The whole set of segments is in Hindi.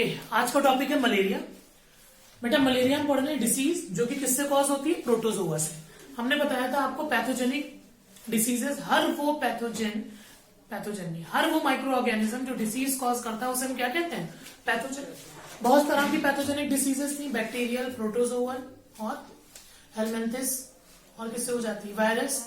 ओके, आज का टॉपिक है मलेरिया। बेटा मलेरिया हम पढ़ रहे हैं डिसीज जो कि किससे कॉज होती है, प्रोटोजोआ से। हमने बताया था आपको पैथोजेनिक डिसीजेस, हर वो पैथोजन नहीं, हर वो माइक्रो ऑर्गेनिज्म जो डिसीज कॉज करता है उसे हम क्या कहते हैं, पैथोजन। बहुत तरह की पैथोजेनिक डिसीजेस थी, बैक्टीरियल, प्रोटोजोअल और हेलमिंथिस, और किससे हो जाती है, वायरस।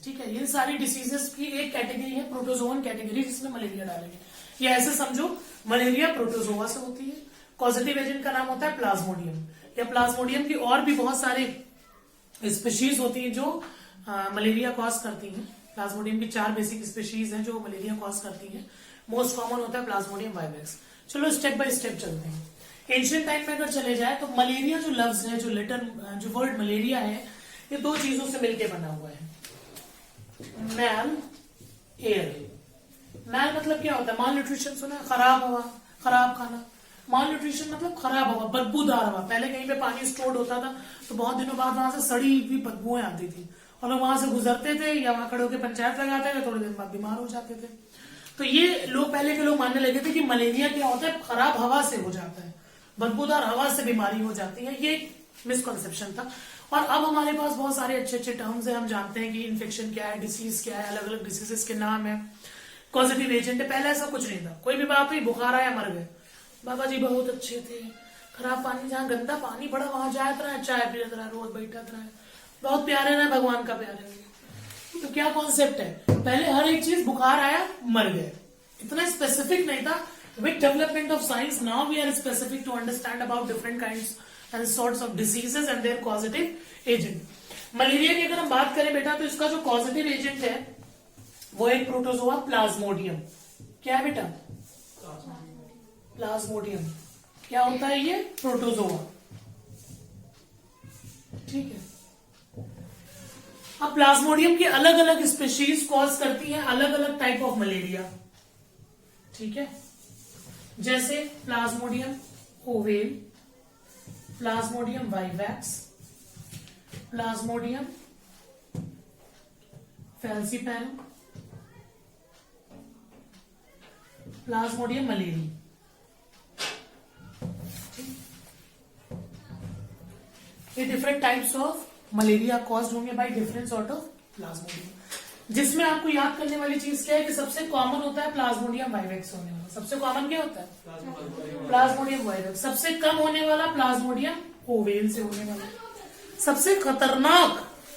ठीक है, ये सारी डिसीजेस की एक कैटेगरी है प्रोटोजोअन कैटेगरी, जिसमें मलेरिया डालेंगे। ये ऐसे समझो, मलेरिया प्रोटोजोआ से होती है। पॉजिटिव एजेंट का नाम होता है प्लाज्मोडियम, या प्लाज्मोडियम की और भी बहुत सारे स्पीशीज होती हैं जो मलेरिया कॉज करती हैं। प्लाज्मोडियम की 4 बेसिक स्पीशीज हैं जो मलेरिया कॉज करती हैं। मोस्ट कॉमन होता है प्लाज्मोडियम वाइवेक्स। चलो स्टेप बाय स्टेप चलते हैं। एंशिएंट टाइम में अगर चले जाए तो मलेरिया जो लफ्ज है, जो वर्ड मलेरिया है, ये 2 चीजों से मिलकर बना हुआ है, मैल, एयर। मैल मतलब क्या होता है, माल न्यूट्रिशन सुना है, खराब हवा, खराब खाना। माल न्यूट्रिशन मतलब खराब हवा, बदबूदार हवा। पहले कहीं पे पानी स्टोर्ड होता था तो बहुत दिनों बाद वहां से सड़ी हुई बदबुएं आती थी, और लोग वहां से गुजरते थे या वहां खड़े होकर पंचायत लगाते थे, थोड़े दिन बाद बीमार हो जाते थे। तो ये लोग, पहले के लोग मानने लगे थे कि मलेरिया क्या होता है, खराब हवा से हो जाता है, बदबूदार हवा से बीमारी हो जाती है। ये मिसकॉन्सेप्शन था। और अब हमारे पास बहुत सारे अच्छे अच्छे टर्म्स है, हम जानते हैं कि इन्फेक्शन क्या है, डिसीज क्या है, अलग अलग डिसीजेस के नाम है, पॉजिटिव एजेंट है। पहले ऐसा कुछ नहीं था, कोई भी बात हुई, बुखार आया, मर गए, बाबा जी बहुत अच्छे थे, खराब पानी, जहाँ गंदा पानी पड़ा वहां जाता रहा, चाय पीता रहा, रोज बैठा रहा, बहुत प्यारे ना, भगवान का प्यारे। तो क्या कॉन्सेप्ट है, पहले हर एक चीज, बुखार आया मर गए, इतना स्पेसिफिक नहीं था। With development of science now we are specific to understand about different kinds and sorts of diseases and their causative agent. Malaria की अगर हम बात करें बेटा, तो इसका जो कॉजेटिव एजेंट है वो एक प्रोटोजोआ प्लाज्मोडियम। क्या है बेटा, प्लाज्मोडियम। क्या होता है ये, प्रोटोजोआ। ठीक है, अब प्लाज्मोडियम की अलग अलग स्पीशीज कॉज करती हैं अलग अलग टाइप ऑफ मलेरिया। ठीक है, जैसे plasmodium ovale, plasmodium vivax, plasmodium falciparum, plasmodium malariae. ये different types of malaria caused होंगे by different sort of plasmodium. जिसमें आपको याद करने वाली चीज क्या है कि सबसे कॉमन होता है प्लाज्मोडियम वाइवेक्स होने वाला। सबसे कॉमन क्या होता है, प्लाज्मोडियम वाइवेक्स। सबसे कम होने वाला प्लाज्मोडियम ओवेल से होने वाला। सबसे खतरनाक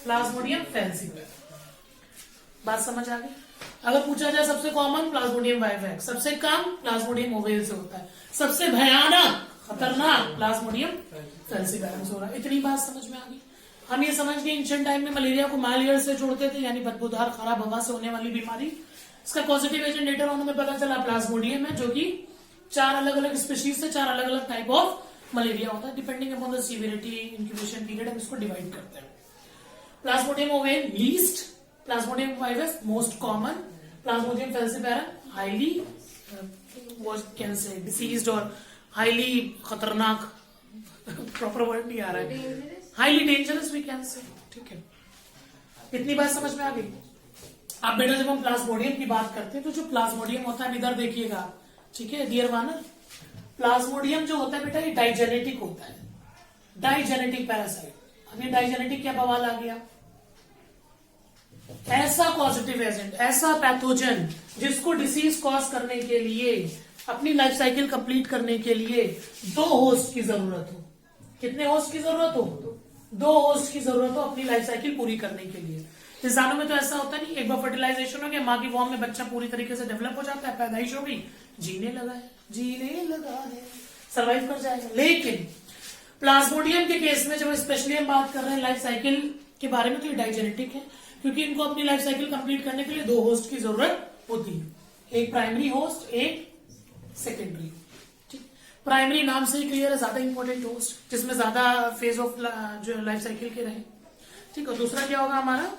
प्लाज्मोडियम फैल्सीपैरम। बात समझ आ गई। अगर पूछा जाए सबसे कॉमन प्लाज्मोडियम वाइवैक्स, सबसे कम प्लाज्मोडियम ओवेल से होता है, सबसे भयानक खतरनाक प्लाज्मोडियम फैल्सीपैरम से हो रहा है। इतनी बात समझ में आ गई। हम ये समझ के एंशिएंट टाइम में मलेरिया को मैल से जोड़ते थे, यानी बदबूदार खराब हवा से होने वाली बीमारी। इसका पॉजिटिव एजेंट लेटर ऑन हमें पता चला प्लाज्मोडियम है, जो कि 4 अलग अलग स्पीशीज से 4 अलग अलग टाइप ऑफ मलेरिया होता है। Depending upon the severity, incubation period, हम इसको डिवाइड करते हैं। Plasmodium ovale least, plasmodium vivax most common, plasmodium falciparum highly what can say diseased और हाईली खतरनाक, प्रॉपर वर्ड नहीं आ रहा है, highly dangerous we can say. ठीक है, इतनी बात समझ में आ गई। अब बेटा जब हम प्लाज्मोडियम की बात करते हैं तो जो प्लाज्मोडियम होता है, इधर देखिएगा, ठीक है डियर वानर, प्लाज्मोडियम जो होता है बेटा ये डाइजेनेटिक होता है, डाइजेनेटिक पैरासाइट। अब ये डाइजेनेटिक क्या बवाल आ गया, ऐसा पॉजिटिव एजेंट, ऐसा पैथोजन जिसको डिसीज कॉज करने के लिए, अपनी लाइफ साइकिल कंप्लीट करने के लिए 2 होस्ट की जरूरत हो। कितने होस्ट की जरूरत हो, 2 होस्ट की जरूरत हो अपनी लाइफ साइकिल पूरी करने के लिए। इंसानों में तो ऐसा होता नहीं, एक बार फर्टिलाइजेशन हो गया, माँ की वॉर्म में बच्चा पूरी तरीके से डेवलप हो जाता है, पैदाइश हो गई, जीने लगा है, सर्वाइव कर जाएगा। लेकिन प्लाज्मोडियम के केस में जब स्पेशली हम बात कर रहे हैं लाइफ साइकिल के बारे में, तो ये डाइजेनेटिक है, क्योंकि इनको अपनी लाइफ साइकिल कंप्लीट करने के लिए 2 होस्ट की जरूरत होती है, एक प्राइमरी होस्ट, एक सेकेंडरी। प्राइमरी नाम से ही क्लियर है, ज्यादा इंपॉर्टेंट होस्ट, जिसमें ज्यादा फेज ऑफ जो लाइफ साइकिल के रहे। ठीक है, दूसरा क्या होगा हमारा,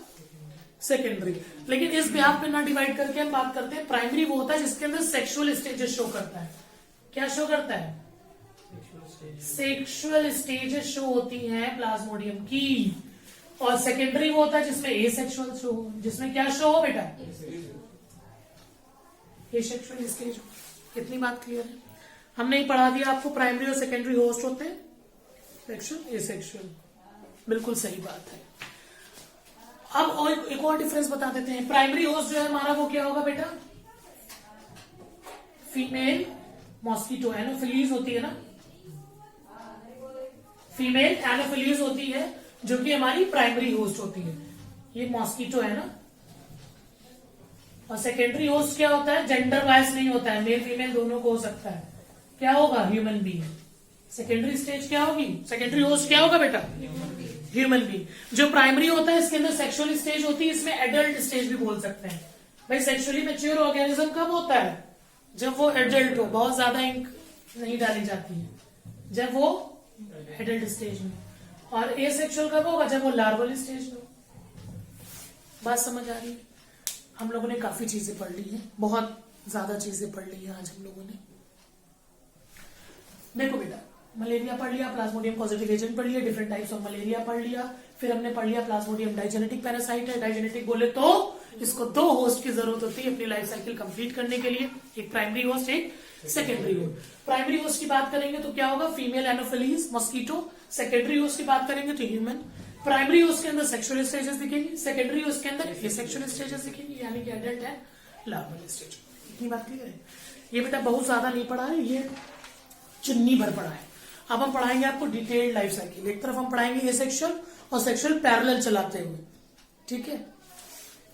सेकेंडरी। लेकिन इस बिहाफ पे ना डिवाइड करके हम बात करते हैं, प्राइमरी वो होता है जिसके अंदर सेक्सुअल स्टेजेस शो करता है। क्या शो करता है, सेक्सुअल स्टेजेस शो होती हैं प्लाज्मोडियम की। और सेकेंडरी वो होता है जिसमें एसेक्सुअल शो, जिसमें क्या शो हो बेटा, एसेक्सुअल स्टेज। कितनी बात क्लियर है। हमने ही पढ़ा दिया आपको प्राइमरी और सेकेंडरी होस्ट होते हैं सेक्सुअल एसेक्सुअल, बिल्कुल सही बात है। अब और एक और डिफरेंस बता देते हैं। प्राइमरी होस्ट जो है हमारा वो क्या होगा बेटा, फीमेल मॉस्किटो एनोफिलीज होती है ना, फीमेल एनोफिलीज होती है जो कि हमारी प्राइमरी होस्ट होती है, ये मॉस्किटो है ना। और सेकेंडरी होस्ट क्या होता है, जेंडर वाइज नहीं होता है, मेल फीमेल दोनों को हो सकता है, क्या होगा, ह्यूमन बीइंग। सेकेंडरी स्टेज क्या होगी, सेकेंडरी होस्ट क्या होगा बेटा, ह्यूमन बीइंग। जो प्राइमरी होता है इसके अंदर सेक्सुअल स्टेज होती है, इसमें एडल्ट स्टेज भी बोल सकते हैं। भाई सेक्सुअली मैच्योर ऑर्गेनिज्म कब होता है, जब वो एडल्ट हो, बहुत ज्यादा इंक नहीं डाली जाती है, जब वो एडल्ट स्टेज में। और एसेक्सुअल कब होगा, जब वो लार्वल स्टेज में। बात समझ आ रही है। हम लोगों ने काफी चीजें पढ़ ली हैं, बहुत ज्यादा चीजें पढ़ ली हैं आज हम लोगों ने। देखो बेटा, मलेरिया पढ़ लिया, प्लाज्मोडियम पॉजिटिव एजेंट पढ़ लिया, डिफरेंट टाइप्स ऑफ मलेरिया पढ़ लिया, फिर हमने पढ़ लिया प्लाज्मोडियम डाइजेनेटिक पैरासाइट है। डाइजेनेटिक बोले तो इसको 2 होस्ट की जरूरत होती है अपनी लाइफ साइकिल कंप्लीट करने के लिए, एक प्राइमरी होस्ट, एक सेकेंडरी होस्ट। प्राइमरी होस्ट की बात करेंगे तो क्या होगा, female anopheles mosquito. Secondary host की बात करेंगे तो ह्यूमन। प्राइमरी होस्ट के अंदर सेक्सुअल स्टेजेस दिखेंगी, सेकेंडरी होस्ट के अंदर एसेक्सुअल स्टेजेस दिखेंगी, यानी कि एडल्ट है लार्वल स्टेज। इतनी बात क्लियर है। ये बेटा बहुत ज्यादा नहीं पढ़ा है, ये चुन्नी भर पढ़ा है। अब हम पढ़ाएंगे आपको डिटेल्ड लाइफ साइकिल। एक तरफ हम पढ़ाएंगे एसेक्सुअल और सेक्सुअल पैरेलल चलाते हुए, ठीक है।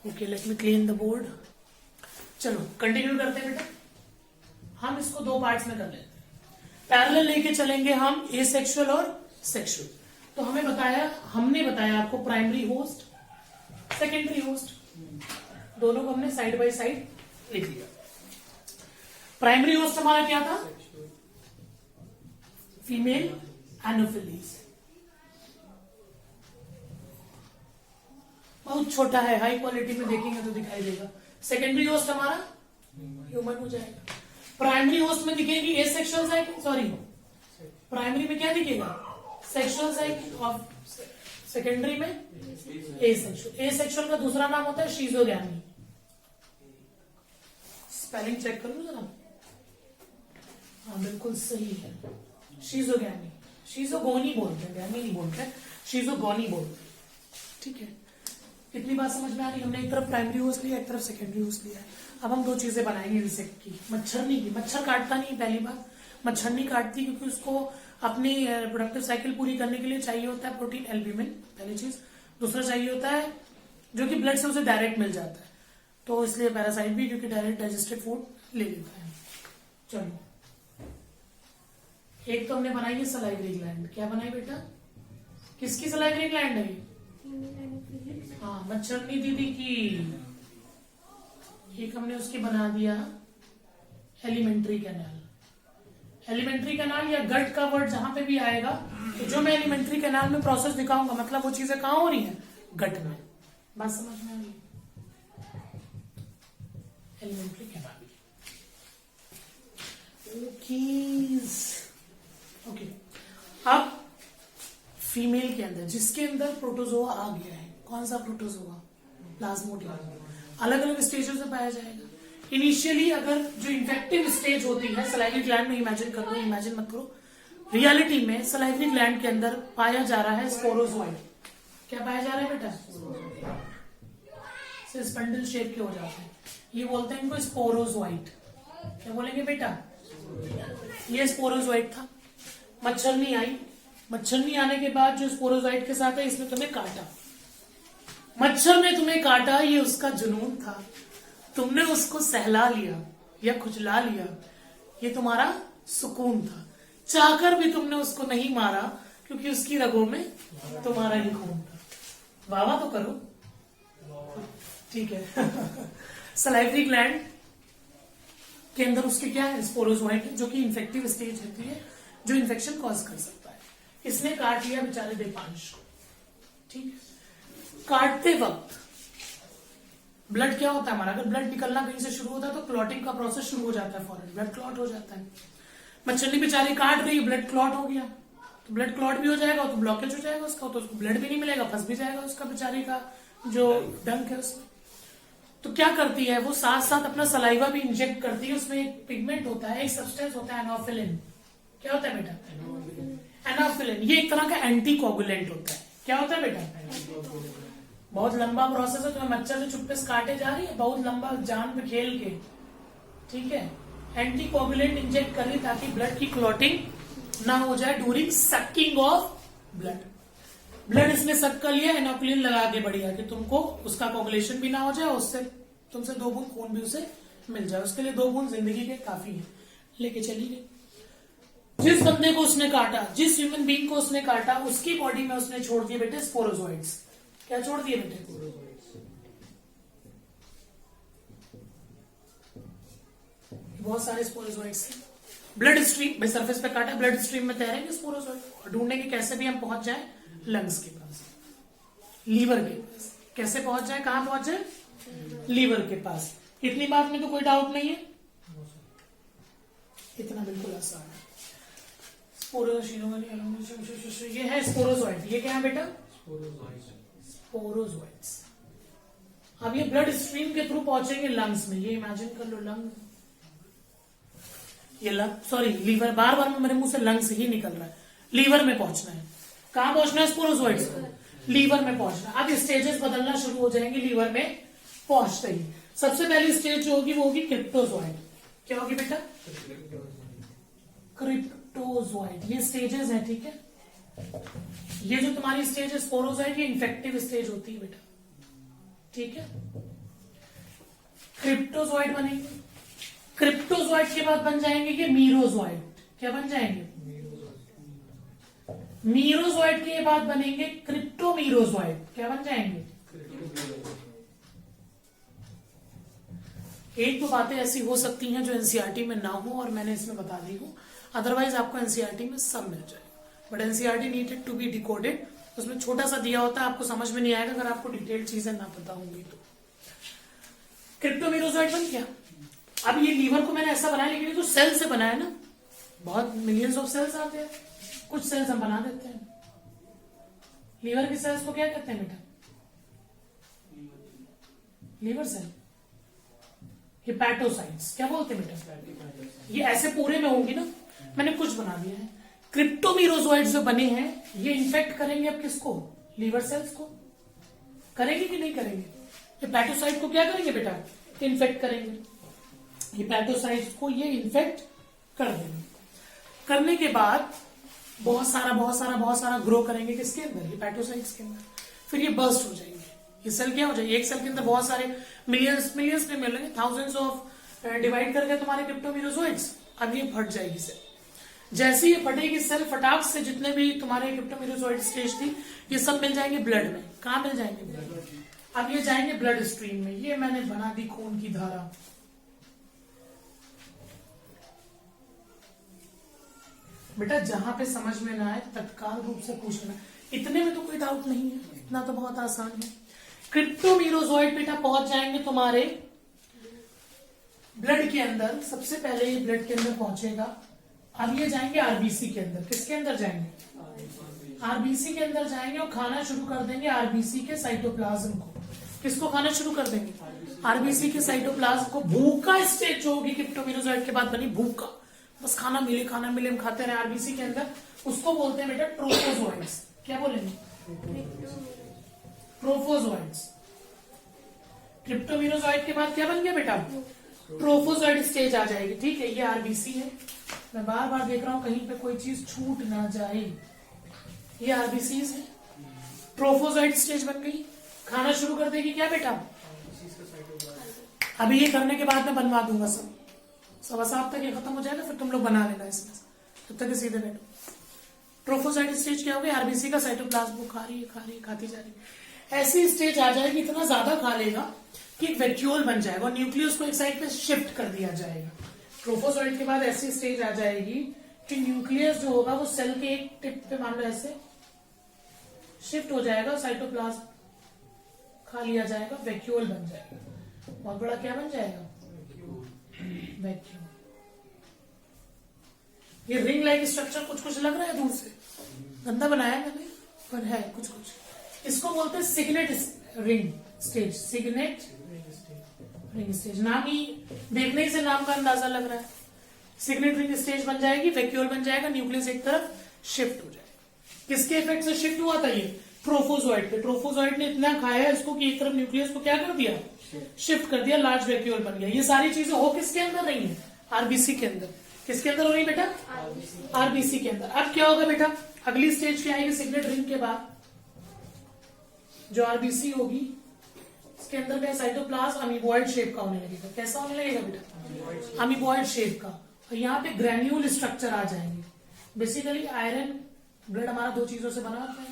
Okay, let me clean the board. चलो कंटिन्यू करते हैं बेटा। हम इसको 2 पार्ट्स में कर लेते हैं। पैरेलल लेके चलेंगे हम एसेक्सुअल और सेक्सुअल। तो हमने बताया आपको प्राइमरी होस्ट, सेकेंडरी होस्ट, दोनों को हमने साइड बाय साइड लिख लिया। प्राइमरी होस्ट हमारा क्या था, फीमेल एनोफिलीज, बहुत छोटा है, हाई क्वालिटी में देखेंगे तो दिखाई देगा। सेकेंडरी होस्ट हमारा ह्यूमन हो जाएगा। प्राइमरी होस्ट में दिखेगी एसेक्सुअल साइकिल, सॉरी प्राइमरी में क्या दिखेगा, सेक्सुअल साइकिल, और सेकेंडरी में एसेक्सुअल। एसेक्सुअल का दूसरा नाम होता है शीजोगैमी। स्पेलिंग चेक कर लो जरा, हाँ बिल्कुल सही है, शीजोगैमी। शीजोगोनी बोलते हैं, गैमी नहीं बोलते, शीजोगोनी बोलते हैं, ठीक है। कितनी बात समझ में आ रही, हमने एक तरफ प्राइमरी होस्ट लिया, एक तरफ सेकेंडरी होस्ट लिया। अब हम 2 चीजें बनाएंगे इंसेक्ट की। मच्छरनी की, मच्छर काटता नहीं, पहली बात मच्छर नहीं काटती क्योंकि उसको अपनी प्रोडक्टिव साइकिल पूरी करने के लिए चाहिए होता है प्रोटीन एल्ब्यूमिन, पहली चीज। दूसरा चाहिए होता है जो कि ब्लड से उसे डायरेक्ट मिल जाता है, तो इसलिए पैरासाइट भी, क्योंकि डायरेक्ट डाइजेस्टेड फूड ले लेता है। चलो, एक तो हमने बनाई है सलाइवरी ग्लैंड। क्या बनाई बेटा, किसकी सलाइवरी ग्लैंड है, हाँ मच्छरनी दीदी की। एक हमने उसकी बना दिया एलिमेंट्री कैनाल। एलिमेंट्री कैनाल या गट का वर्ड जहां पे भी आएगा, तो जो मैं एलिमेंट्री कैनाल में प्रोसेस दिखाऊंगा, मतलब वो चीजें कहां हो रही हैं, गट में। बात समझ में आ रही, एलिमेंट्री कैनाल। ओके, अब फीमेल के अंदर, जिसके अंदर प्रोटोजोआ आ गया है, कौन सा प्रोटोजोआ, प्लाज्मोडियम, अलग अलग स्टेजों से पाया जाएगा। इनिशियली अगर जो इन्फेक्टिव स्टेज होती है सलाइवरी ग्लैंड में, इमेजिन करो, इमेजिन मत करो, रियलिटी में सलाइवरी ग्लैंड के अंदर पाया जा रहा है स्पोरोजोइड। क्या पाया जा रहा है बेटा, स्पंडल शेप के हो जाते हैं, ये बोलते हैं इनको स्पोरोजोइड। क्या बोलेंगे बेटा, ये स्पोरोजोइड था। मच्छरनी आई, मच्छरनी आने के बाद जो स्पोरोजोइड के साथ है, इसने तुम्हें काटा, मच्छर ने तुम्हें काटा, ये उसका जुनून था, तुमने उसको सहला लिया या खुजला लिया, ये तुम्हारा सुकून था। चाहकर भी तुमने उसको नहीं मारा क्योंकि उसकी रगों में तुम्हारा ही खून था। वाह तो करो, ठीक है। सलाइवरी ग्लैंड के अंदर उसके क्या है, स्पोरोजोइड, जो कि इन्फेक्टिव स्टेज होती है, जो इन्फेक्शन कॉज कर सकता है। इसने काट लिया बेचारे दीपांश को, ठीक। काटते वक्त ब्लड क्या होता है हमारा, अगर ब्लड निकलना कहीं से शुरू होता है तो क्लॉटिंग का प्रोसेस शुरू हो जाता है, फौरन ब्लड क्लॉट हो जाता है। मच्छरनी बेचारी काट रही है, ब्लड क्लॉट हो गया, तो ब्लड क्लॉट भी हो जाएगा, तो ब्लॉकेज हो जाएगा उसका, तो उसको ब्लड भी नहीं मिलेगा, फंस भी जाएगा उसका बेचारी का जो डंक है उसमें। तो क्या करती है वो, साथ साथ अपना सलाइवा भी इंजेक्ट करती है। उसमें एक पिगमेंट होता है, एक सब्सटेंस होता है एनोफिलिन। क्या होता है बेटा? एनोफिलिन। ये एक तरह का एंटी कोगुलेंट होता है। क्या होता है बेटा? बहुत लंबा प्रोसेस है। तुम्हें मच्छर से चुप्पे से काटे जा रही है, बहुत लंबा जान पे खेल के, ठीक है। एंटी कोगुलेंट इंजेक्ट कर रही ताकि ब्लड की क्लॉटिंग ना हो जाए during sucking of blood. Blood इसने सक कर लिया, एनोफिलिन लगा के बढ़िया कि तुमको उसका कोगुलेशन भी ना हो जाए, उससे तुमसे 2 बूंद खून भी उसे मिल जाए। उसके लिए 2 बूंद जिंदगी के काफी है। लेके चली गई। जिस बंदे को उसने काटा, जिस ह्यूमन बीइंग को उसने काटा, उसकी बॉडी में उसने छोड़ दिए बेटे स्पोरोजोइड्स। क्या छोड़ दिए बेटे? बहुत सारे स्पोरोजोइड्स हैं। ब्लड स्ट्रीम भाई, सरफेस पे काटा, ब्लड स्ट्रीम में तैरेंगे स्पोरोजोइड, और ढूंढेंगे कैसे भी हम पहुंच जाए लंग्स के पास, लीवर के पास। कैसे पहुंच जाए, कहां पहुंच जाए? लीवर के पास। इतनी बात में तो कोई डाउट नहीं है, इतना बिल्कुल आसान है। ये है स्पोरोजोइड। ये क्या है बेटा? स्पोरोजोइड्स। अब ये ब्लड स्ट्रीम के थ्रू पहुंचेंगे लंग्स में। ये इमेजिन कर लो लंग, ये लंग, सॉरी लीवर, बार बार मेरे मुंह से लंग्स ही निकल रहा है। लीवर में पहुंचना है। कहां पहुंचना है स्पोरोजोइड्स को? लीवर में पहुंचना। अब स्टेजेस बदलना शुरू हो जाएंगे लीवर में पहुंचते ही। सबसे पहली स्टेज जो होगी वो होगी क्रिप्टोजोइड। क्या होगी बेटा? क्रिप्टोजोइड। ये स्टेजेस है, ठीक है। ये जो तुम्हारी स्टेज है स्पोरोजोइड, ये इन्फेक्टिव स्टेज होती है बेटा, ठीक है। क्रिप्टोजोइड बनेंगे। क्रिप्टोजोइड के बाद बन जाएंगे ये मीरोजोइड। क्या बन जाएंगे? मीरोजोइड के बाद बनेंगे क्रिप्टोमीरोजोइड। क्या बन जाएंगे? एक दो बातें ऐसी हो सकती हैं जो एनसीईआरटी में ना हो और मैंने इसमें बता दी हूं, अदरवाइज आपको एनसीईआरटी में सब मिल जाएगा। But NCERT needed to be decoded. उसमें छोटा सा दिया होता है, आपको समझ में नहीं आएगा अगर आपको डिटेल्ड चीजें ना पता होंगी तो। क्रिप्टोमीरोजोइड बन गया। अब ये लीवर को मैंने ऐसा बनाया, लेकिन ये तो सेल से बनाया ना, बहुत मिलियंस ऑफ सेल्स आते हैं, कुछ सेल्स हम बना देते हैं। लीवर की सेल्स को क्या कहते हैं बेटा? Liver cell, hepatocytes. क्या बोलते हैं बेटा? ये ऐसे पूरे में होंगी ना, मैंने कुछ बना दिया है। क्रिप्टोमीरोजोइड्स जो बने हैं ये इन्फेक्ट करेंगे अब किसको? लीवर सेल्स को। करेंगे कि नहीं करेंगे? हिपैटोसाइट को क्या करेंगे बेटा? इन्फेक्ट करेंगे। हिपैटोसाइट्स को ये इन्फेक्ट कर देंगे। करने के बाद बहुत सारा ग्रो करेंगे किसके अंदर? हिपैटोसाइट्स के अंदर। फिर ये बर्स्ट हो जाएंगे। ये सेल क्या हो जाएगी? एक सेल के अंदर बहुत सारे मिलियंस में मिलेंगे, थाउजेंड्स ऑफ डिवाइड करके तुम्हारे क्रिप्टोमीरोजोइड्स। अब ये फट जाएगी सेल। जैसे ये फटेगी सेल, फटाक से जितने भी तुम्हारे क्रिप्टोमीरोजोइड स्टेज थी ये सब मिल जाएंगे ब्लड में। कहां मिल जाएंगे? ब्लड। अब ये जाएंगे ब्लड स्ट्रीम में। ये मैंने बना दी खून की धारा। बेटा जहां पे समझ में ना आए तत्काल रूप से पूछना। इतने में तो कोई डाउट नहीं है, इतना तो बहुत आसान है। क्रिप्टोमीरोजोइड बेटा पहुंच जाएंगे तुम्हारे ब्लड के अंदर। सबसे पहले ये ब्लड के अंदर पहुंचेगा। अब ये जाएंगे आरबीसी के अंदर। किसके अंदर जाएंगे? आरबीसी के अंदर जाएंगे और खाना शुरू कर देंगे आरबीसी के साइटोप्लाज्म को। किसको खाना शुरू कर देंगे? आरबीसी के साइटोप्लाज्म को। भूखा स्टेज जो होगी क्रिप्टोमीरोजोइड के बाद बनी, भूखा, बस खाना मिले हम खाते रहे आरबीसी के अंदर, उसको बोलते हैं बेटा ट्रोफोजोइड्स। क्या बोलेंगे? ट्रोफोजोइड्स। क्रिप्टोमीरोजोइड के बाद क्या बन गया बेटा? ट्रोफोजोइड स्टेज आ जाएगी, ठीक है। ये आरबीसी है। मैं बार बार देख रहा हूं कहीं पे कोई चीज छूट ना जाए। ये आरबीसी है। ट्रोफोजोइड स्टेज बन गई, खाना शुरू कर देगी क्या बेटा? अभी ये करने के बाद मैं बनवा दूंगा सब 7 तक ये खत्म हो जाएगा, फिर तुम लोग बना लेना इसमें। तब तक सीधे बैठो। ट्रोफोसाइट स्टेज क्या हो गया? आरबीसी का साइटोप्लाज्म को खा रही है, खाती जा रही है। ऐसी स्टेज आ जाएगी, इतना ज्यादा खा लेगा कि एक वैक्यूल बन जाएगा और न्यूक्लियस को एक साइड पे शिफ्ट कर दिया जाएगा। ट्रोफोसाइट के बाद ऐसी स्टेज आ जाएगी कि न्यूक्लियस जो होगा वो सेल के एक टिप पे मान लो ऐसे शिफ्ट हो जाएगा, साइटोप्लाज्म खा लिया जाएगा, वैक्यूल बन जाएगा। बहुत बड़ा क्या बन जाएगा? वैक्यूल। ये रिंग लाइक स्ट्रक्चर कुछ लग रहा है दूर से, गंदा बनाया मैंने, पर है कुछ। इसको बोलते हैं signet ring stage. Signet ring stage, नाम ही देखने से नाम का अंदाजा लग रहा है। सिग्नेट रिंग स्टेज बन जाएगी, वैक्यूल बन जाएगा, न्यूक्लियस एक तरफ शिफ्ट हो जाएगा। किसके इफेक्ट से शिफ्ट हुआ था ये? ट्रोफोजोइड पे। ट्रोफोजोइड ने इतना खाया इसको कि एक तरफ न्यूक्लियस को क्या कर दिया? शिफ्ट कर दिया, लार्ज वैक्यूल बन गया। ये सारी चीजें हो किसके अंदर रही है? आरबीसी के अंदर। किसके अंदर हो रही बेटा? आरबीसी के अंदर। अब क्या होगा बेटा? अगली स्टेज क्या आएगी सिग्नेट रिंग के बाद? जो आरबीसी होगी इसके अंदर क्या? साइटोप्लाज्म अमीबॉइड शेप का होने लगेगा। कैसा होने लगेगा बेटा? अमीबॉइड शेप का। और यहाँ पे ग्रेन्यूल स्ट्रक्चर आ जाएंगे। बेसिकली आयरन, ब्लड हमारा दो चीजों से बना होता है,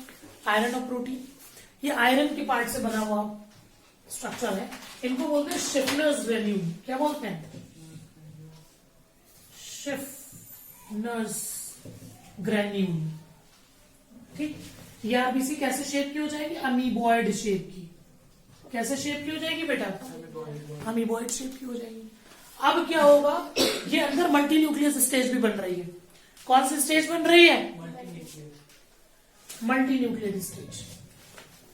आयरन और प्रोटीन। ये आयरन के पार्ट से बना हुआ स्ट्रक्चर है। इनको बोलते हैं शिफनर्स ग्रेन्यूल। क्या बोलते हैं? शिफनर्स ग्रेन्यूल। ठीक। ये आरबीसी कैसे शेप की हो जाएगी? अमीबॉइड शेप की। कैसे शेप की हो जाएगी बेटा? अमीबॉइड शेप की हो जाएगी। अब क्या होगा? ये अंदर मल्टी न्यूक्लियस स्टेज भी बन रही है। कौन सी स्टेज बन रही है? Multi nucleus stage.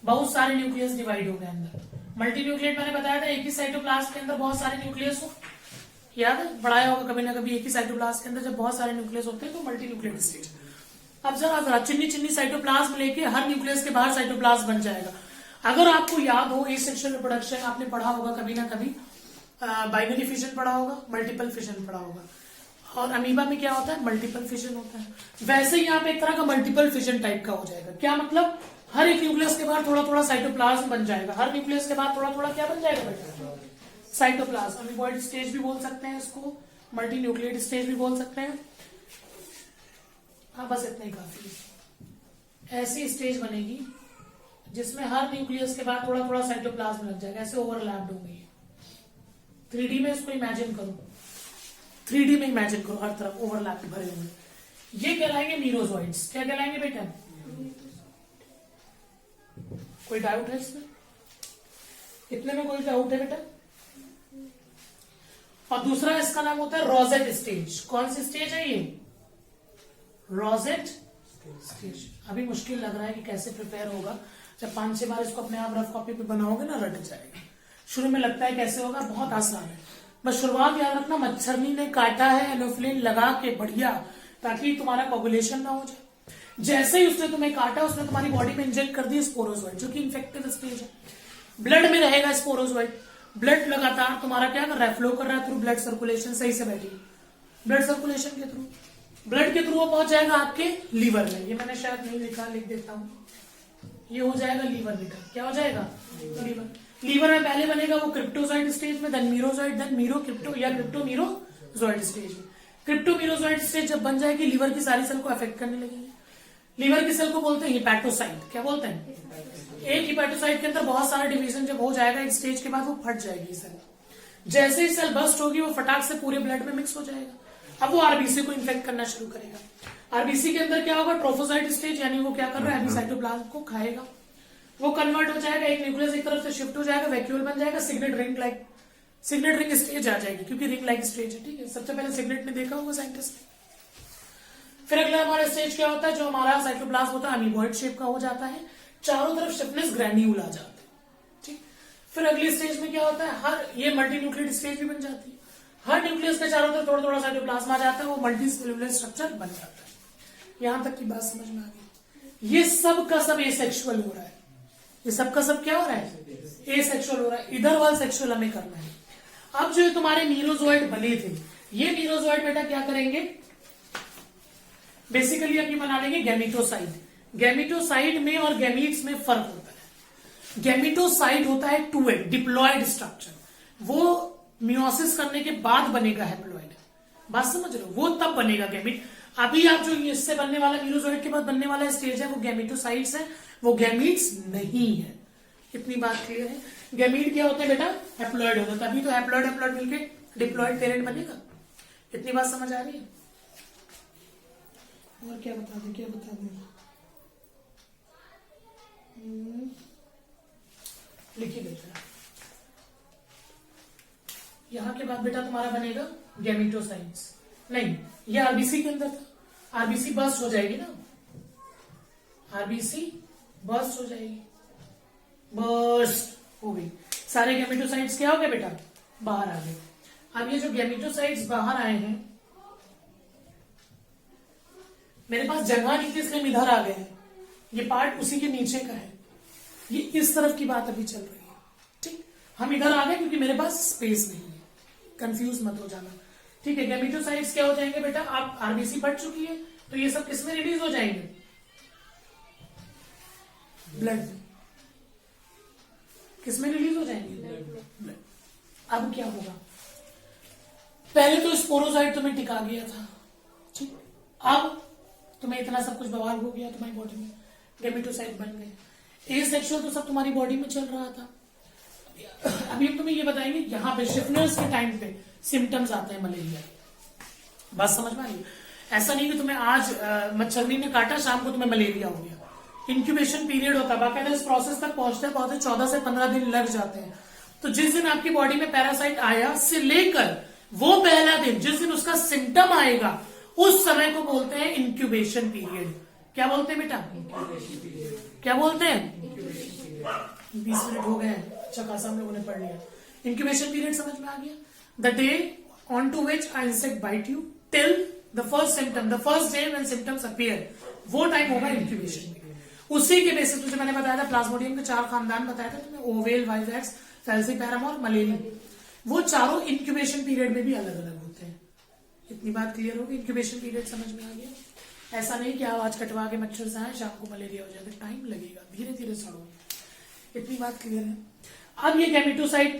बहुत सारे न्यूक्लियस डिवाइड हो गए अंदर। मल्टी न्यूक्लियस मैंने बताया था एक ही साइटोप्लाज्म के अंदर बहुत सारे न्यूक्लियस हो। याद है? पढ़ाया होगा कभी ना कभी। एक ही साइटोप्लाज्म के अंदर जब बहुत सारे न्यूक्लियस होते हैं तो मल्टी न्यूक्लियस स्टेज। अब जरा चिन्नी चिन्नी साइटोप्लाज्म लेके हर न्यूक्लियस के बाहर साइटोप्लाज्म बन जाएगा। अगर आपको याद हो एसेक्सुअल रिप्रोडक्शन आपने पढ़ा होगा कभी ना कभी, बाइनरी फिशन पढ़ा होगा, मल्टीपल फिशन पढ़ा होगा, और अमीबा में क्या होता है? मल्टीपल फिशन होता है। वैसे ही यहाँ पे एक तरह का मल्टीपल फिशन टाइप का हो जाएगा। क्या मतलब? हर एक न्यूक्लियस के बाद थोड़ा थोड़ा साइटोप्लाज्म बन जाएगा। हर न्यूक्लियस के बाद थोड़ा थोड़ा क्या बन जाएगा बेटा? साइटोप्लाज्म। अमीबॉइड स्टेज भी बोल सकते हैं इसको, मल्टी न्यूक्लियड स्टेज भी बोल सकते हैं। हाँ, बस इतना ही काफी है। ऐसी स्टेज बनेगी जिसमें हर न्यूक्लियस के बाद थोड़ा थोड़ा साइटोप्लाज्म लग जाएगा। ऐसे ओवरलैप्ड होंगे। 3D में इसको इमेजिन करो, 3D में इमेजिन करो, हर तरफ ओवरलैप भरे हुए। ये कहलाएंगे मीरोजोइड्स। क्या कहलाएंगे बेटा? कोई डाउट है इसमें? इतने में कोई डाउट है बेटा? और दूसरा इसका नाम होता है रोजेट स्टेज। कौन सी स्टेज है ये? Rosette stage. अभी मुश्किल लग रहा है कि कैसे प्रिपेयर होगा। जब 5-6 बार इसको अपने आप रफ कॉपी पे बनाओगे ना, रट जाएगा। शुरू में लगता है कैसे होगा, बहुत आसान है। बस शुरुआत याद रखना, मच्छरनी ने काटा है, एनोफ्लिन लगा के बढ़िया, ताकि तुम्हारा कोगुलेशन ना हो जाए। जैसे ही उसने तुम्हें काटा, उसने तुम्हारी बॉडी में इंजेक्ट कर दिया स्पोरोजोइड, जो कि इन्फेक्टिव स्टेज है। ब्लड में रहेगा स्पोरोजोइड। ब्लड लगातार तुम्हारा क्या कर रहा है? फ्लो कर रहा है थ्रू ब्लड सर्कुलेशन। सही से बैठिए। ब्लड सर्कुलेशन के थ्रू, ब्लड के थ्रू वो पहुंच जाएगा आपके लीवर में। ये मैंने शायद नहीं लिखा, लिख देता हूं। ये हो जाएगा लीवर बेटा। क्या हो जाएगा? लीवर। लीवर में पहले बनेगा वो क्रिप्टोजोइड स्टेज में, देन मीरोजोइड, देन मीरो क्रिप्टो या क्रिप्टो मीरोजोइड स्टेज में। क्रिप्टो मीरोजोइड स्टेज जब बन जाएगी, लीवर की सारी सेल को अफेक्ट करने लगेगी। लीवर की सेल को बोलते हैं हिपैटोसाइट। क्या बोलते हैं? एक हिपैटोसाइट के अंदर बहुत सारा डिवीजन जब हो जाएगा एक स्टेज के बाद, वो फट जाएगी सेल। जैसे ही सेल बस्ट होगी, वो फटाक से पूरे ब्लड में मिक्स हो जाएगा। अब वो आरबीसी को इन्फेक्ट करना शुरू करेगा। आरबीसी के अंदर क्या होगा? ट्रोफोसाइट स्टेज, यानी वो क्या कर रहा है? अभी साइटोप्लाज्म को खाएगा। वो कन्वर्ट हो जाएगा, एक न्यूक्लियस एक तरफ से शिफ्ट हो जाएगा, वैक्यूल बन जाएगा, सिग्नेट रिंग स्टेज आ जाएगी, क्योंकि रिंग लाइक स्टेज है। ठीक है, सबसे पहले सिग्नेट ने देखा होगा साइंटिस्ट ने। फिर अगला हमारा स्टेज क्या होता है? जो हमारा साइटोप्लाज्म होता है अमीबॉइड शेप का हो जाता है, चारों तरफ शिफ्टनेस ग्रैन्यूल आ जाते हैं। ठीक। फिर अगली स्टेज में क्या होता है? हर ये मल्टी न्यूक्लियड स्टेज भी बन जाती है। हर न्यूक्लियस के चारों तरफ थोड़ा थोड़ा साइटोप्लाज्म आ जाता है, वो मल्टी सेलुलर स्ट्रक्चर बन जाता है। यहां तक की बात समझ में आ गई? ये सब का सब एसेक्सुअल हो रहा है। ये सब का सब क्या हो रहा है? एसेक्सुअल हो रहा है। इधर वाला सेक्सुअल हमें करना है। अब जो तुम्हारे मीरोजोइड बने थे, ये मीरोजोइड बेटा क्या करेंगे? बेसिकली हम ये बना लेंगे गैमेटोसाइड। गैमेटोसाइड में और गैमीट्स में फर्क होता है। गैमेटोसाइड होता है 2 डिप्लॉयड स्ट्रक्चर। वो मियोसिस करने के बाद बनेगा हैप्लॉइड। बात समझ रहे हो? वो तब बनेगा गैमीट। अभी आप जो इससे बनने वाला मीरोजोइड के बाद बनने वाला स्टेज है, वो गैमेटोसाइड्स है, वो गैमीट्स नहीं है। इतनी बात क्लियर है? गैमीट क्या होता है बेटा? हैप्लॉइड होता है। तभी तो हैप्लॉइड मिलके डिप्लॉयड पेरेंट बनेगा। इतनी बात समझ आ रही है? और क्या बता दें? लिखिए बेटा। यहां के बाद बेटा तुम्हारा बनेगा गैमेटोसाइट्स। नहीं, ये आरबीसी के अंदर था। आरबीसी बस्ट हो जाएगी ना, आरबीसी बस्ट हो जाएगी। बर्स्ट हो गई, सारे गैमेटोसाइट्स क्या हो गए बेटा, बाहर आ गए। अब ये जो गैमेटोसाइट्स बाहर आए हैं, मेरे पास जगह नहीं थी इसलिए हम इधर आ गए हैं, ये पार्ट उसी के नीचे का है, ये इस तरफ की बात अभी चल रही है, ठीक। हम इधर आ गए क्योंकि मेरे पास स्पेस नहीं है, कंफ्यूज मत हो जाना, ठीक है। गैमेटोसाइट्स क्या हो जाएंगे बेटा, आप आरबीसी पढ़ चुकी है, तो ये सब किसमें रिलीज हो जाएंगे, ब्लड में। किसमें रिलीज हो जाएंगे, ब्लड। अब क्या होगा, पहले तो स्पोरोसाइट तुम्हें टिका गया था, ठीक। अब तुम्हें इतना सब कुछ बवाल हो गया तुम्हारी बॉडी में, गैमेटोसाइट बन गए। एसेक्सुअल तो सब तुम्हारी बॉडी में चल रहा था। अभी हम तुम्हें ये बताएंगे, यहाँ पे शिफ्टनर्स के टाइम पे सिम्टम्स आते हैं मलेरिया, बात समझ में आई। ऐसा नहीं कि तुम्हें आज मच्छरनी ने काटा, शाम को तुम्हें मलेरिया हो गया। इंक्यूबेशन पीरियड होता है, बाकायदा इस प्रोसेस तक पहुंचते पहुंचते 14 से 15 दिन लग जाते हैं। तो जिस दिन आपकी बॉडी में पैरासाइट आया से लेकर वो पहला दिन जिस दिन उसका सिम्टम आएगा, उस समय को बोलते हैं इंक्यूबेशन पीरियड। क्या बोलते हैं बेटा, क्या बोलते हैं, 20 मिनट हो गए, अच्छा खासा हम लोगों ने पढ़ लिया। इंक्यूबेशन पीरियड समझ में आ गया, the day on to which an insect bite you till the first symptom, the first day when symptoms appear, वो टाइम होगा इंक्यूबेशन पीरियड। उसी के बेसिस पे जो मैंने बताया था, प्लाज्मोडियम के 4 खानदान बताया था तुम्हें, ओवेल, वाइवैक्स, फैल्सीपैरम और मलेरिया, वो चारों इंक्यूबेशन पीरियड में भी अलग अलग होते हैं। इतनी बात क्लियर होगी, इंक्यूबेशन पीरियड समझ में आ गया। ऐसा नहीं कि आप आज कटवा के मच्छर से आए शाम को मलेरिया हो जाएगा, टाइम लगेगा, धीरे धीरे सड़ोगे। इतनी बात क्लियर है। अब ये गैमेटोसाइट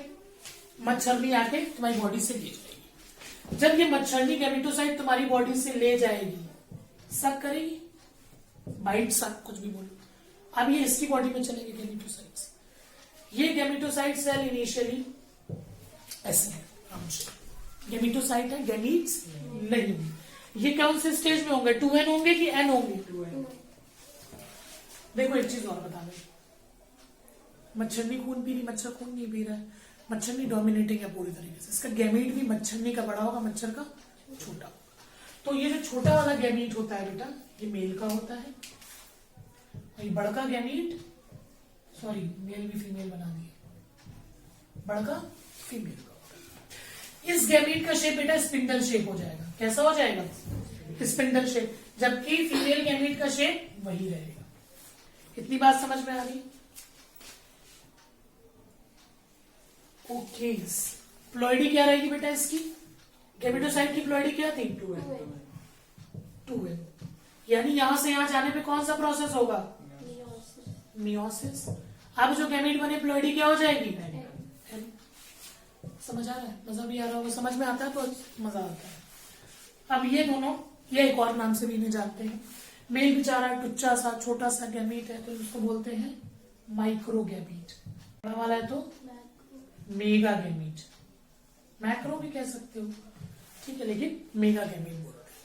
मच्छरनी आके तुम्हारी बॉडी से ले जाएगी। जब ये मच्छरनी गैमेटोसाइट तुम्हारी बॉडी से ले जाएगी, सक करेगी, बाइट, सक, कुछ भी बोलो। अब ये इसकी बॉडी में चलेंगे गैमेटोसाइट्स। ये गैमेटोसाइट सेल इनिशियली ऐसे है, गैमेटोसाइट है, गैमीट्स नहीं। ये कौन से स्टेज में होंगे, 2n होंगे कि n होंगे, 2n। देखो एक चीज और बता दें, मच्छरनी खून पी रही, मच्छर खून नहीं पी रहा है, मच्छरनी डोमिनेटिंग है पूरी तरीके से, इसका गैमीट भी मच्छरनी का बड़ा होगा, मच्छर का छोटा। तो ये जो छोटा वाला गैमीट होता है बेटा, ये मेल का होता है, और ये बड़का गैमीट, सॉरी मेल भी फीमेल बना दिए, बड़का फीमेल का होता है। इस गैमीट का शेप बेटा स्पिंडल शेप हो जाएगा। कैसा हो जाएगा, स्पिंडल शेप, जबकि फीमेल गैमीट का शेप वही रहेगा। इतनी बात समझ में आ रही, ओके। प्लॉइडी क्या रहेगी बेटा इसकी, गैमेटोसाइट की प्लॉइडी क्या थी, 2n। यानी यहां से यहां जाने पे कौन सा प्रोसेस होगा, मियोसिस। अब जो गैमेट बने प्लॉइडी क्या हो जाएगी, n। समझ आ रहा है, मजा भी आ रहा होगा, समझ में आता है तो मजा आता है। अब ये दोनों, ये एक और नाम से भी इन्हें जानते हैं, मेल बेचारा टुच्चा सा छोटा सा गैमीट है तो इसको बोलते हैं माइक्रो गैमीट, बड़ा वाला है तो मेगा गैमीट, मैक्रो भी कह सकते हो, ठीक है, लेकिन मेगा गैमीट बोलते हैं।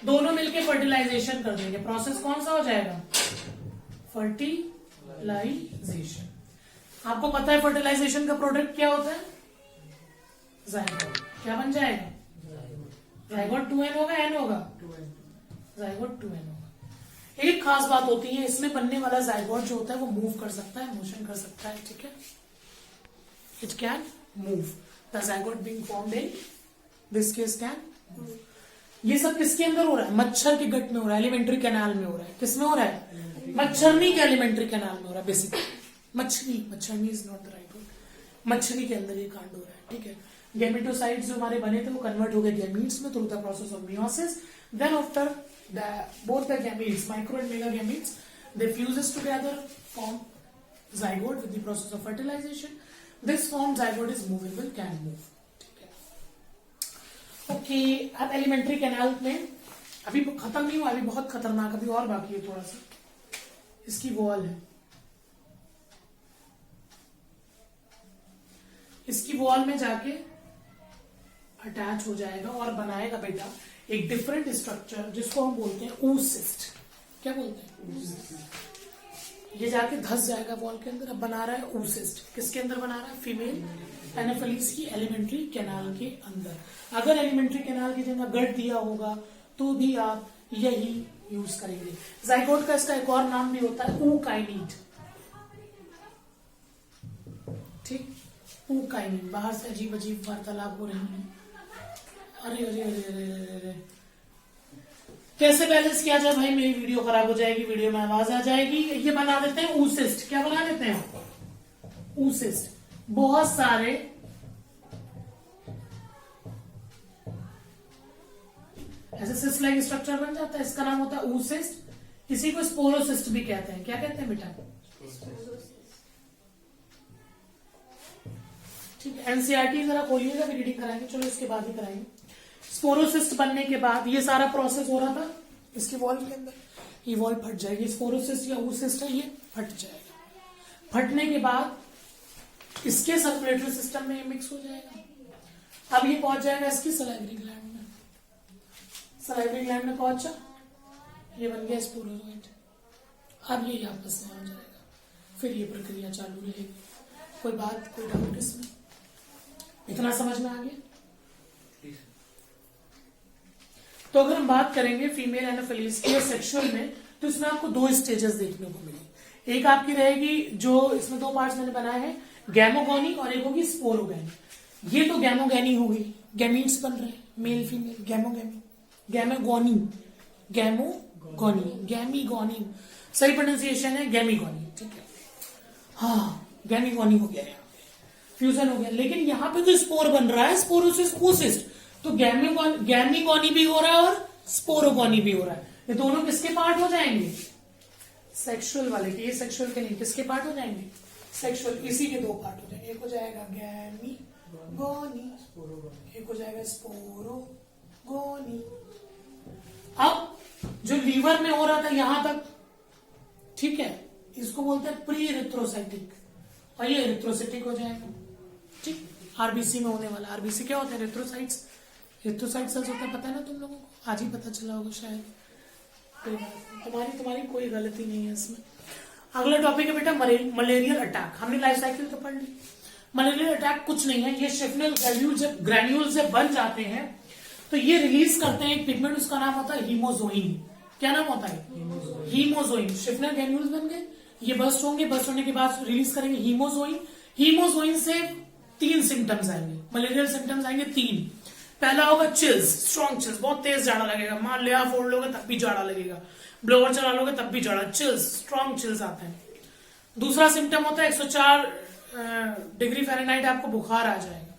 दोनों मिलके फर्टिलाइजेशन कर देंगे, प्रोसेस कौन सा हो जाएगा, फर्टिलाइजेशन। आपको पता है फर्टिलाइजेशन का प्रोडक्ट क्या होता है, जायगोट। क्या बन जाएगा, जायगोट 2n होगा, n होगा, जायगोट 2n होगा। एक खास बात होती है, इसमें बनने वाला जायगोट जो होता है वो मूव कर सकता है, मोशन कर सकता है, ठीक है, it can move. The zygote being formed in this case can move. ये सब किसके अंदर हो रहा है, मच्छर के गट में हो रहा है, एलिमेंट्री कैनाल में हो रहा है। किसमें हो रहा है, मच्छरनी के एलिमेंट्री कैनाल में हो रहा है। बेसिकली मच्छरनी is not the right word, मच्छरी के अंदर ये कांड हो रहा है, ठीक है। गैमेटोसाइट्स जो हमारे बने थे वो कन्वर्ट हो गए गैमीट्स में through the process of meiosis. Then after both the gametes, micro and mega gametes, they fuses together, form zygote with the process of fertilization. This formed zygote is movable, can move. ठीक है, ओके। अब एलिमेंट्री कैनाल में अभी खत्म नहीं हुआ, अभी बहुत खतरनाक, अभी और बाकी है थोड़ा सा। इसकी वॉल है, इसकी वॉल में जाके अटैच हो जाएगा और बनाएगा बेटा एक डिफरेंट स्ट्रक्चर जिसको हम बोलते हैं oocyst। क्या बोलते हैं, ये जाके धस जाएगा वॉल के अंदर। अब बना रहा है oocyst, किसके अंदर बना रहा है, फीमेल एनाफेलिस की एलिमेंट्री कैनाल के अंदर। अगर एलिमेंट्री कैनाल की जगह गट दिया होगा तो भी आप यही यूज करेंगे। जाइगोट का इसका एक और नाम भी होता है ookinete। ठीक, पू का ही नहीं, बाहर से अजीब अजीब वार्तालाप हो रही है। अरे अरे अरे अरे अरे अरे, कैसे बैलेंस किया जाए भाई, मेरी वीडियो खराब हो जाएगी, वीडियो में आवाज आ जाएगी। ये बना देते हैं ऊसिस्ट। क्या बना देते हैं? ऊसिस्ट। बहुत सारे ऐसे सिस्ट लाइक स्ट्रक्चर बन जाता है, इसका नाम होता है ऊसिस्ट। इसी को स्पोरोसिस्ट भी कहते हैं। क्या कहते हैं बेटा? ठीक है, एनसीईआरटी जरा खोलिएगा, भी रीडिंग कराएंगे, चलो इसके बाद ही कराएंगे। स्पोरोसिस्ट बनने के बाद ये सारा प्रोसेस हो रहा था इसकी वॉल के अंदर, ये वॉल फट जाएगी। स्पोरोसिस्ट या ऊसिस्ट है, ये फट जाएगा। फटने के बाद इसके सर्कुलेटरी सिस्टम में ये मिक्स हो जाएगा। अब ये पहुंच जाएगा इसकी सलाइवरी ग्लैंड में। सलाइवरी ग्लैंड में पहुंचा, ये बन गया स्पोरोजोइट। अब ये आपस में आ जाएगा, फिर ये प्रक्रिया चालू रहेगी। कोई बात, कोई डाउट इसमें? इतना समझ में आ गया? तो अगर हम बात करेंगे फीमेल एनाफिलीज की सेक्सुअल में, तो इसमें आपको दो स्टेजेस देखने को मिलेगी। एक आपकी रहेगी, जो इसमें दो पार्ट्स मैंने बनाए हैं, गैमोगोनी, और एक होगी स्पोरोगैनी। ये तो गैमोगैनी होगी, गैमीट्स बन रहे हैं मेल फीमेल, गैमोगैमी, गैमोगोनी, गैमोगोनी, गैमीगोनी, सही प्रोनाउंसिएशन है गैमीगोनी। ठीक है, हाँ गैमीगोनी हो गया, यहाँ पे फ्यूजन हो गया। लेकिन यहाँ पे जो स्पोर बन रहा है, स्पोरोसिस्ट ऊसिस्ट, तो गैमीगोनी भी हो रहा है और स्पोरोगोनी भी हो रहा है। ये दोनों किसके पार्ट हो जाएंगे? सेक्सुअल वाले के। ये सेक्सुअल के नहीं, किसके पार्ट हो जाएंगे? सेक्सुअल। इसी के दो पार्ट हो जाएंगे, एक हो जाएगा गैमीगोनी, एक हो जाएगा स्पोरोगोनी। अब जो लीवर में हो रहा था यहां तक, ठीक है, इसको बोलते हैं प्री इरिथ्रोसाइटिक, और ये इरिथ्रोसाइटिक हो जाएगा। ठीक, आरबीसी में होने वाला। आरबीसी क्या होता है? इरिथ्रोसाइट्स। इरिथ्रोसाइट सेल्स होता है, पता है ना तुम लोगों को? आज ही पता चला होगा शायद। कोई बात नहीं, तुम्हारी कोई गलती नहीं है इसमें। अगला टॉपिक है बेटा मलेरियल अटैक। हमने लाइफ साइकिल तो पढ़ ली। मलेरियल अटैक कुछ नहीं है, ये शिफ्नल ग्रैन्यूल से बन जाते हैं, तो ये रिलीज करते हैं एक पिगमेंट, उसका नाम होता है हीमोजोइन। क्या नाम होता है? हीमोजोइन। शिफ्नल ग्रैन्यूल्स बन गए, ये बस्ट होंगे, बस्ट होने के बाद रिलीज करेंगे हीमोजोइन। हीमोजोइन से 3 सिम्टम्स आएंगे, मलेरियल सिम्टम्स आएंगे 3। पहला होगा चिल्स, स्ट्रॉन्ग चिल्स, बहुत तेज जाड़ा लगेगा, मान लिया फोड़ लोगे तब भी जाड़ा लगेगा, ब्लोअर चला लोगे तब भी जाड़ा, चिल्स, स्ट्रॉन्ग चिल्स आते हैं। दूसरा सिम्टम होता है 104 डिग्री फ़ारेनहाइट आपको बुखार आ जाएगा।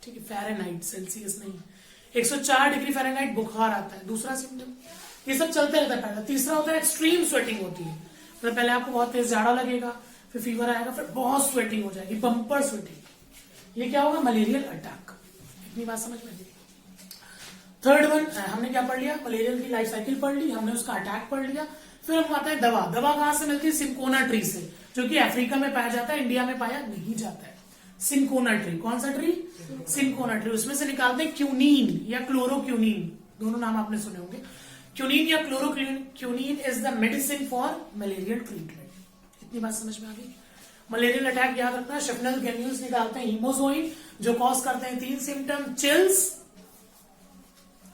ठीक है, फ़ारेनहाइट, सेल्सियस नहीं, 104 डिग्री फ़ारेनहाइट बुखार आता है, दूसरा सिम्टम। ये सब चलते रहता है पहला। तीसरा होता है एक्सट्रीम स्वेटिंग होती है, मतलब पहले आपको बहुत तेज जाड़ा लगेगा, फिर फीवर आएगा, फिर बहुत स्वेटिंग हो जाएगी, बम्पर स्वेटिंग। ये क्या होगा? Malarial attack. इतनी बात समझ में? थर्ड वन हमने क्या पढ़ लिया? मलेरियल की लाइफ साइकिल पढ़ ली हमने, उसका अटैक पढ़ लिया। फिर हम आता है दवा। दवा कहां से मिलती है? सिंकोना ट्री से, जो कि अफ्रीका में पाया जाता है, इंडिया में पाया नहीं जाता है। सिंकोना ट्री, कौन सा ट्री? Cinchona tree. उसमें से निकालते हैं क्यूनीन या क्लोरोक्यूनीन, दोनों नाम आपने सुने होंगे। क्यूनीन या chloroquine is the medicine for malarial treatment. इतनी बात समझ में आ गई? मलेरियल अटैक याद रखना, शिफ्नल ग्रैन्यूल्स निकालते हैं हीमोजोइन, जो कॉज करते हैं 3 symptom, chills,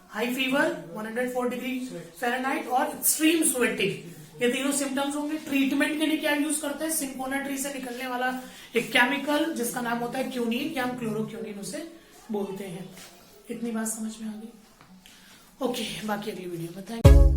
high fever 104 degree Fahrenheit और एक्सट्रीम स्वेटिंग। ये तीनों सिम्टम्स होंगे। ट्रीटमेंट के लिए क्या यूज करते हैं? सिंकोना ट्री से निकलने वाला एक केमिकल जिसका नाम होता है क्यूनीन, या हम क्लोरोक्यूनीन उसे बोलते हैं। इतनी बात समझ में आ गई? ओके, बाकी अगली वीडियो में थैंक यू।